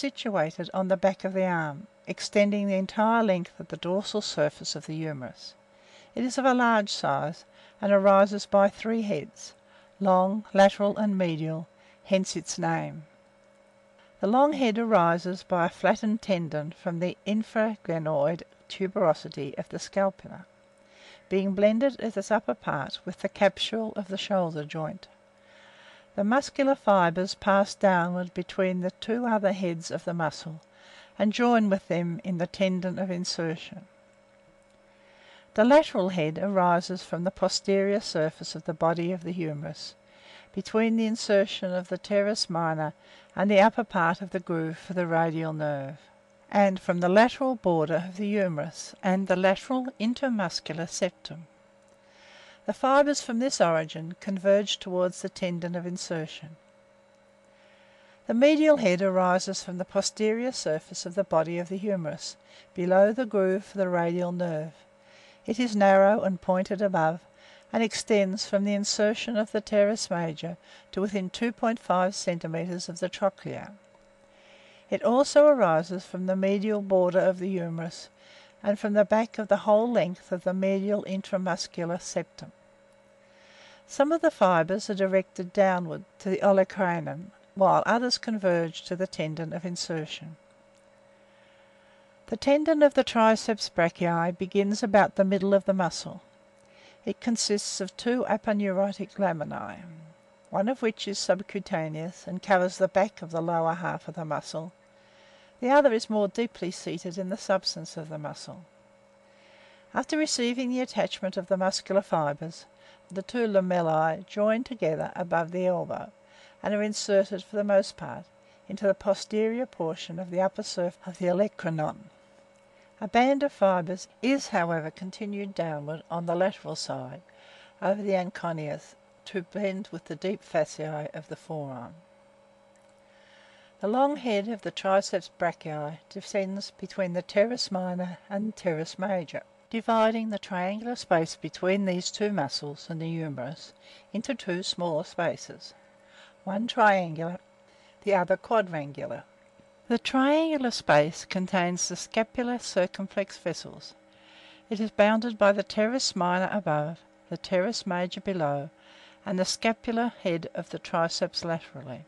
situated on the back of the arm, extending the entire length of the dorsal surface of the humerus. It is of a large size, and arises by 3 heads, long, lateral, and medial, hence its name. The long head arises by a flattened tendon from the infraglenoid tuberosity of the scapula, being blended at its upper part with the capsule of the shoulder joint. The muscular fibres pass downward between the 2 other heads of the muscle, and join with them in the tendon of insertion. The lateral head arises from the posterior surface of the body of the humerus, between the insertion of the teres minor and the upper part of the groove for the radial nerve, and from the lateral border of the humerus and the lateral intermuscular septum. The fibres from this origin converge towards the tendon of insertion. The medial head arises from the posterior surface of the body of the humerus, below the groove for the radial nerve. It is narrow and pointed above, and extends from the insertion of the teres major to within 2.5 centimetres of the trochlea. It also arises from the medial border of the humerus, and from the back of the whole length of the medial intramuscular septum. Some of the fibres are directed downward to the olecranon, while others converge to the tendon of insertion. The tendon of the triceps brachii begins about the middle of the muscle. It consists of 2 aponeurotic laminae, one of which is subcutaneous and covers the back of the lower half of the muscle. The other is more deeply seated in the substance of the muscle. After receiving the attachment of the muscular fibres, the 2 lamellae join together above the elbow, and are inserted, for the most part, into the posterior portion of the upper surface of the olecranon. A band of fibres is, however, continued downward on the lateral side, over the anconeus, to blend with the deep fasciae of the forearm. The long head of the triceps brachii descends between the teres minor and teres major, dividing the triangular space between these 2 muscles and the humerus into 2 smaller spaces, one triangular, the other quadrangular. The triangular space contains the scapular circumflex vessels. It is bounded by the teres minor above, the teres major below, and the scapular head of the triceps laterally.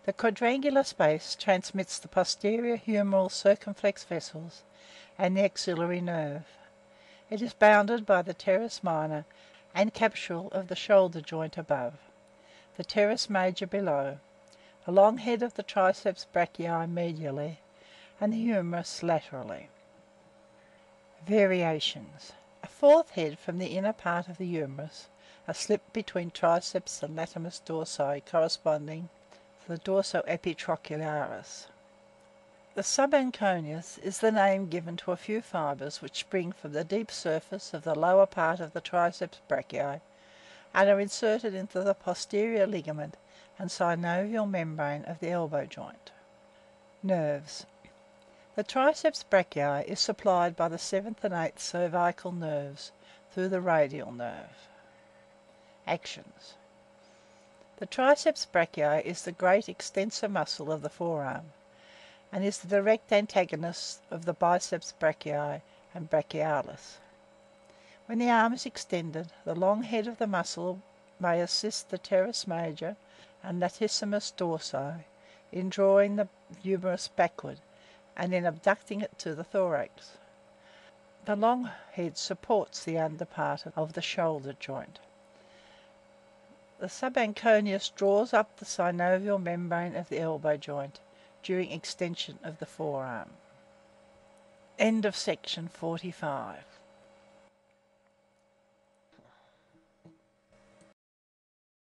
The quadrangular space transmits the posterior humeral circumflex vessels and the axillary nerve. It is bounded by the teres minor and capsule of the shoulder joint above, the teres major below, the long head of the triceps brachii medially, and the humerus laterally. Variations. A 4th head from the inner part of the humerus, a slip between triceps and latimus dorsi corresponding to the dorso-epitrochlearis. The subanconius is the name given to a few fibres which spring from the deep surface of the lower part of the triceps brachii and are inserted into the posterior ligament and synovial membrane of the elbow joint. Nerves. The triceps brachii is supplied by the 7th and 8th cervical nerves through the radial nerve. Actions. The triceps brachii is the great extensor muscle of the forearm, and is the direct antagonist of the biceps brachii and brachialis. When the arm is extended, the long head of the muscle may assist the teres major and latissimus dorsi in drawing the humerus backward and in abducting it to the thorax. The long head supports the under part of the shoulder joint. The subanconius draws up the synovial membrane of the elbow joint during extension of the forearm. End of section 45.